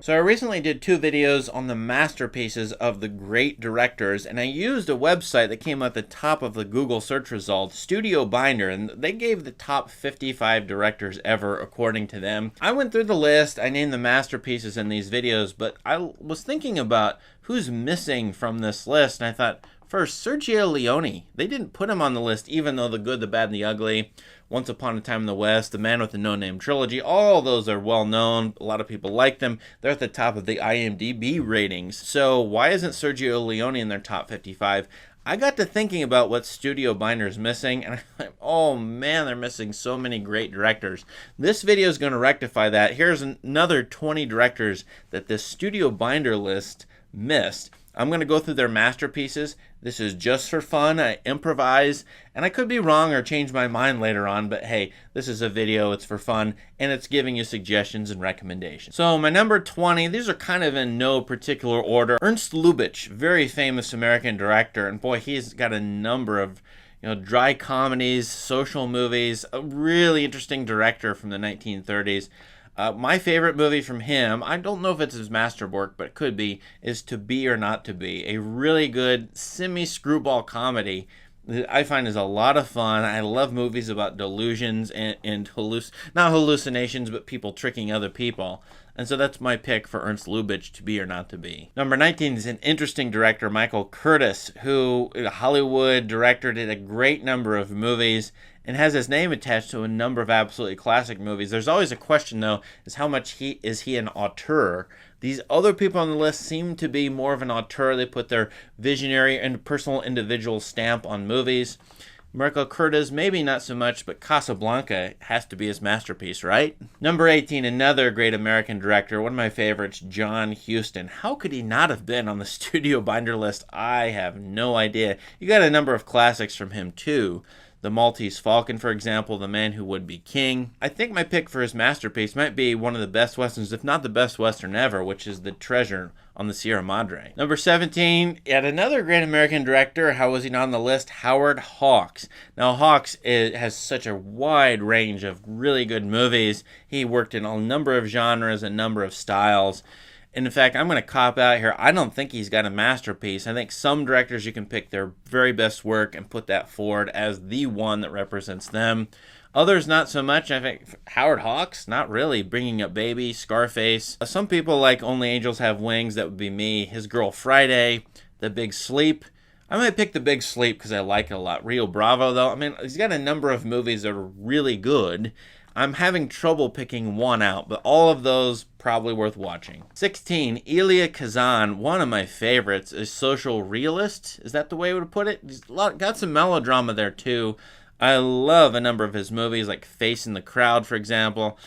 So I recently did 2 videos on the masterpieces of the great directors, and I used a website that came at the top of the Google search results, Studiobinder, and they gave the top 55 directors ever according to them. I went through the list, I named the masterpieces in these videos, but I was thinking about who's missing from this list, and I thought, first, Sergio Leone. They didn't put him on the list, even though The Good, the Bad, and the Ugly, Once Upon a Time in the West, The Man with the No-Name trilogy, all those are well known. A lot of people like them. They're at the top of the IMDb ratings. So why isn't Sergio Leone in their top 55? I got to thinking about what Studiobinder is missing, and I'm like, oh man, they're missing so many great directors. This video is going to rectify that. Here's another 20 directors that this Studiobinder list missed. I'm going to go through their masterpieces. This is just for fun. I improvise, and I could be wrong or change my mind later on, but hey, this is a video, it's for fun, and it's giving you suggestions and recommendations. So my number 20, these are kind of in no particular order. Ernst Lubitsch, very famous American director, and boy, he's got a number of dry comedies, social movies, a really interesting director from the 1930s. My favorite movie from him, I don't know if it's his masterwork, but it could be, is To Be or Not to Be. A really good semi-screwball comedy that I find is a lot of fun. I love movies about delusions and not hallucinations, but people tricking other people. And so that's my pick for Ernst Lubitsch, To Be or Not to Be. Number 19 is an interesting director, Michael Curtiz, who, a Hollywood director, did a great number of movies and has his name attached to a number of absolutely classic movies. There's always a question, though, is how much is he an auteur? These other people on the list seem to be more of an auteur. They put their visionary and personal individual stamp on movies. Michael Curtiz, maybe not so much, but Casablanca has to be his masterpiece, right? Number 18, another great American director, one of my favorites, John Huston. How could he not have been on the Studiobinder list? I have no idea. You got a number of classics from him, too. The Maltese Falcon, for example, The Man Who Would Be King. I think my pick for his masterpiece might be one of the best westerns, if not the best western ever, which is The Treasure on the Sierra Madre. Number 17, yet another great American director. How was he not on the list? Howard Hawks. Now, Hawks has such a wide range of really good movies. He worked in a number of genres, a number of styles. And in fact, I'm going to cop out here. I don't think he's got a masterpiece. I think some directors, you can pick their very best work and put that forward as the one that represents them. Others, not so much. I think Howard Hawks, not really. Bringing Up Baby, Scarface. Some people like Only Angels Have Wings. That would be me. His Girl Friday, The Big Sleep. I might pick The Big Sleep because I like it a lot. Rio Bravo, though. I mean, he's got a number of movies that are really good. I'm having trouble picking one out, but all of those probably worth watching. 16, Elia Kazan, one of my favorites, is social realist. Is that the way I would put it? He's got some melodrama there too. I love a number of his movies, like Face in the Crowd, for example.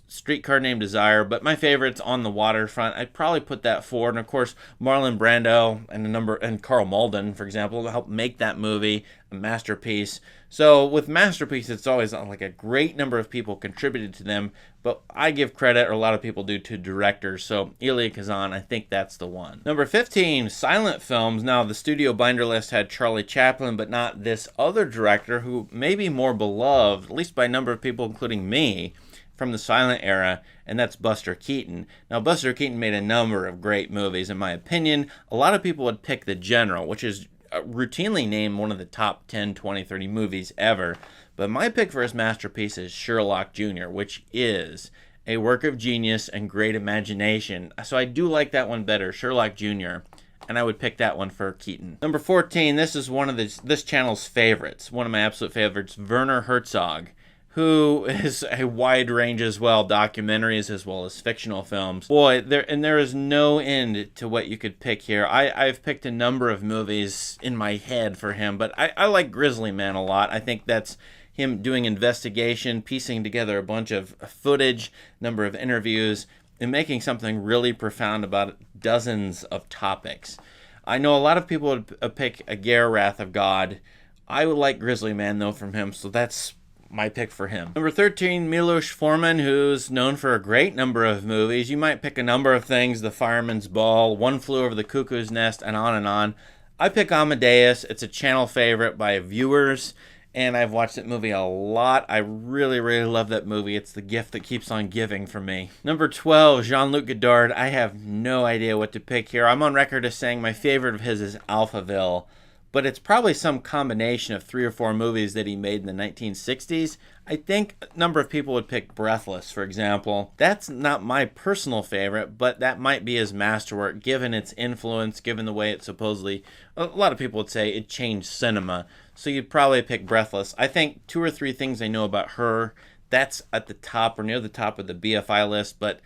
Streetcar Named Desire, but my favorite's On the Waterfront. I'd probably put that forward, and of course Marlon Brando and Carl Malden, for example, helped make that movie a masterpiece. So with masterpiece, it's always like a great number of people contributed to them, but I give credit, or a lot of people do, to directors. So Elia Kazan, I think that's the one. Number 15, silent films. Now the Studiobinder list had Charlie Chaplin, but not this other director who may be more beloved, at least by a number of people, including me, from the silent era, and that's Buster Keaton. Now, Buster Keaton made a number of great movies, in my opinion. A lot of people would pick The General, which is routinely named one of the top 10, 20, 30 movies ever. But my pick for his masterpiece is Sherlock Jr., which is a work of genius and great imagination. So I do like that one better, Sherlock Jr., and I would pick that one for Keaton. Number 14, this is one of this channel's favorites, one of my absolute favorites, Werner Herzog, who is a wide range as well, documentaries as well as fictional films. Boy, there is no end to what you could pick here. I've picked a number of movies in my head for him, but I like Grizzly Man a lot. I think that's him doing investigation, piecing together a bunch of footage, number of interviews, and making something really profound about dozens of topics. I know a lot of people would pick Aguirre, Wrath of God. I would like Grizzly Man, though, from him, so that's my pick for him. Number 13, Milos Forman, who's known for a great number of movies. You might pick a number of things, The Fireman's Ball, One Flew Over the Cuckoo's Nest, and on and on. I pick Amadeus. It's a channel favorite by viewers, and I've watched that movie a lot. I really, really love that movie. It's the gift that keeps on giving for me. Number 12, Jean-Luc Godard. I have no idea what to pick here. I'm on record as saying my favorite of his is Alphaville, but it's probably some combination of 3 or 4 movies that he made in the 1960s. I think a number of people would pick Breathless, for example. That's not my personal favorite, but that might be his masterwork, given its influence, given the way it supposedly, a lot of people would say it changed cinema. So you'd probably pick Breathless. I think 2 or 3 things I know about her, that's at the top or near the top of the BFI list, but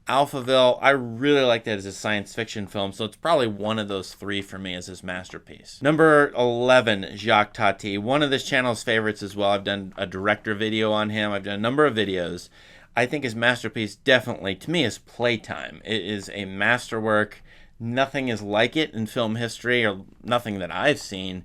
Alphaville, I really like that as a science fiction film, so it's probably one of those 3 for me as his masterpiece. Number 11, Jacques Tati, one of this channel's favorites as well. I've done a director video on him. I've done a number of videos. I think his masterpiece definitely, to me, is Playtime. It is a masterwork. Nothing is like it in film history, or nothing that I've seen.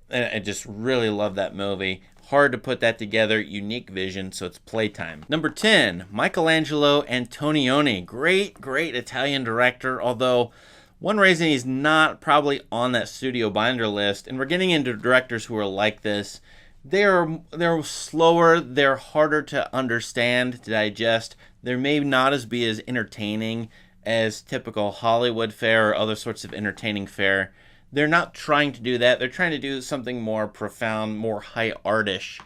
And I just really love that movie. Hard to put that together, unique vision, so it's Playtime. Number 10, Michelangelo Antonioni. Great Italian director, although one reason he's not probably on that Studiobinder list, and we're getting into directors who are like this, they're slower, they're harder to understand, to digest, they may not be as entertaining as typical Hollywood fare or other sorts of entertaining fare. They're not trying to do that. They're trying to do something more profound, more high artish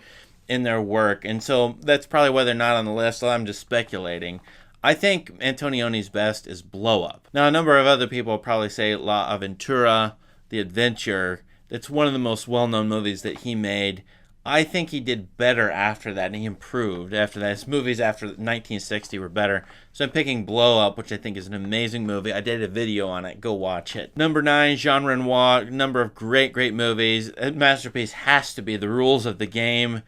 in their work. And so that's probably why they're not on the list. I'm just speculating. I think Antonioni's best is Blow Up. Now, a number of other people probably say La Aventura, The Adventure. It's one of the most well-known movies that he made. I think he did better after that, and he improved after that. His movies after 1960 were better. So I'm picking Blow Up, which I think is an amazing movie. I did a video on it. Go watch it. Number 9, Jean Renoir. Number of great movies. A masterpiece has to be The Rules of the Game.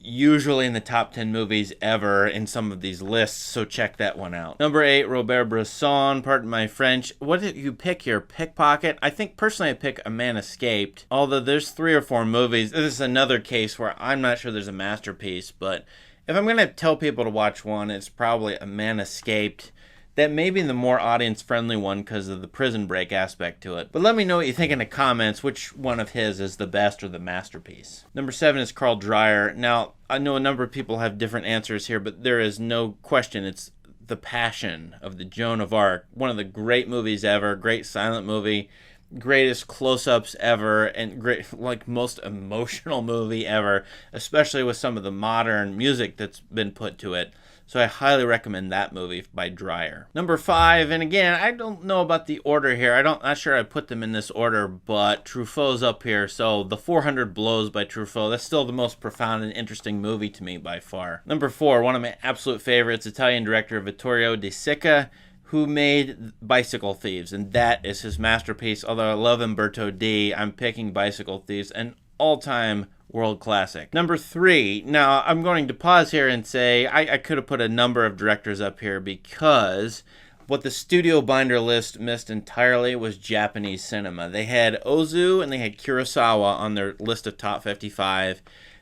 Usually in the top 10 movies ever in some of these lists, so check that one out. Number 8, Robert Bresson, pardon my French. What did you pick here? Pickpocket? I think personally I pick A Man Escaped, although there's 3 or 4 movies. This is another case where I'm not sure there's a masterpiece, but if I'm going to tell people to watch one, it's probably A Man Escaped. That may be the more audience-friendly one because of the prison break aspect to it. But let me know what you think in the comments, which one of his is the best or the masterpiece. Number 7 is Carl Dreyer. Now, I know a number of people have different answers here, but there is no question it's The Passion of the Joan of Arc. One of the great movies ever, great silent movie, greatest close-ups ever, and great, like, most emotional movie ever, especially with some of the modern music that's been put to it. So I highly recommend that movie by Dreyer. Number 5, and again, I don't know about the order here. Not sure I put them in this order, but Truffaut's up here. So The 400 Blows by Truffaut, that's still the most profound and interesting movie to me by far. Number 4, one of my absolute favorites, Italian director Vittorio De Sica, who made Bicycle Thieves, and that is his masterpiece. Although I love Umberto D, I'm picking Bicycle Thieves, an all-time world classic. Number 3. Now, I'm going to pause here and say I could have put a number of directors up here because what the Studiobinder list missed entirely was Japanese cinema. They had Ozu and they had Kurosawa on their list of top 55.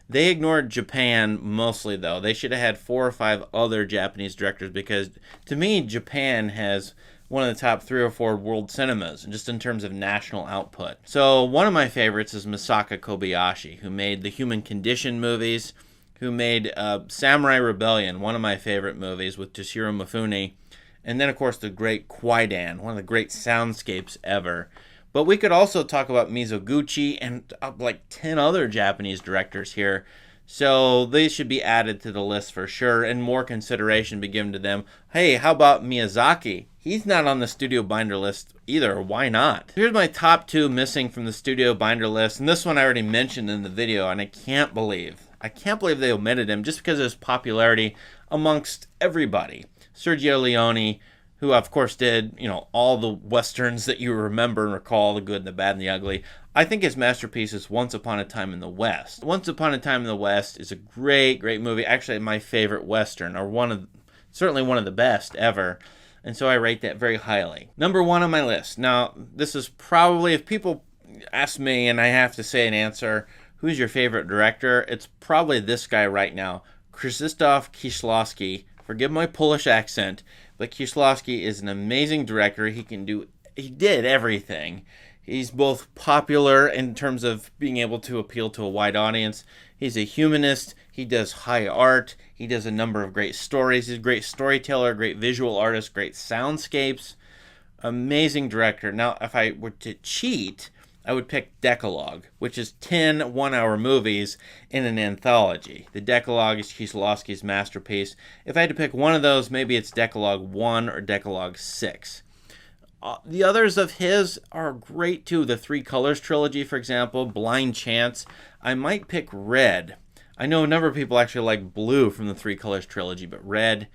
They ignored Japan mostly, though. They should have had 4 or 5 other Japanese directors because, to me, Japan has one of the top 3 or 4 world cinemas, just in terms of national output. So one of my favorites is Masako Kobayashi, who made the Human Condition movies, who made Samurai Rebellion, one of my favorite movies with Toshiro Mifune, and then, of course, the great Kwaidan, one of the great soundscapes ever. But we could also talk about Mizoguchi and like 10 other Japanese directors here. So they should be added to the list for sure, and more consideration be given to them. Hey, how about Miyazaki? He's not on the Studiobinder list either. Why not? Here's my top 2 missing from the Studiobinder list, and this one I already mentioned in the video, and I can't believe they omitted him just because of his popularity amongst everybody. Sergio Leone, who of course did, all the westerns that you remember and recall, the good, the bad, and the ugly. I think his masterpiece is Once Upon a Time in the West. Once Upon a Time in the West is a great movie. Actually, my favorite western, or certainly one of the best ever. And so I rate that very highly. Number 1 on my list. Now, this is probably, if people ask me and I have to say an answer, who's your favorite director? It's probably this guy right now, Krzysztof Kieślowski. Forgive my Polish accent, but Kieślowski is an amazing director. He did everything. He's both popular in terms of being able to appeal to a wide audience. He's a humanist. He does high art. He does a number of great stories. He's a great storyteller, great visual artist, great soundscapes. Amazing director. Now, if I were to cheat, I would pick Decalogue, which is 10 one-hour movies in an anthology. The Decalogue is Kieslowski's masterpiece. If I had to pick one of those, maybe it's Decalogue 1 or Decalogue 6. The others of his are great too. The Three Colors trilogy, for example, Blind Chance. I might pick Red. I know a number of people actually like Blue from the Three Colors trilogy, but Red,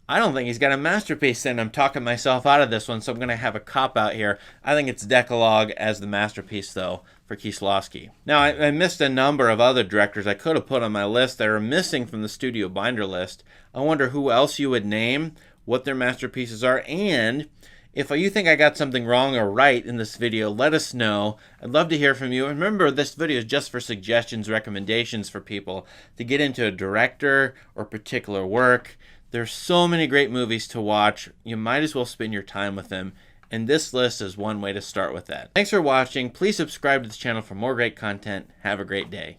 I don't think he's got a masterpiece in. I'm talking myself out of this one, so I'm going to have a cop-out here. I think it's Decalogue as the masterpiece, though, for Kieslowski. Now, I missed a number of other directors I could have put on my list that are missing from the Studiobinder list. I wonder who else you would name, what their masterpieces are, and if you think I got something wrong or right in this video, let us know. I'd love to hear from you. Remember, this video is just for suggestions, recommendations for people to get into a director or particular work. There's so many great movies to watch. You might as well spend your time with them. And this list is one way to start with that. Thanks for watching. Please subscribe to this channel for more great content. Have a great day.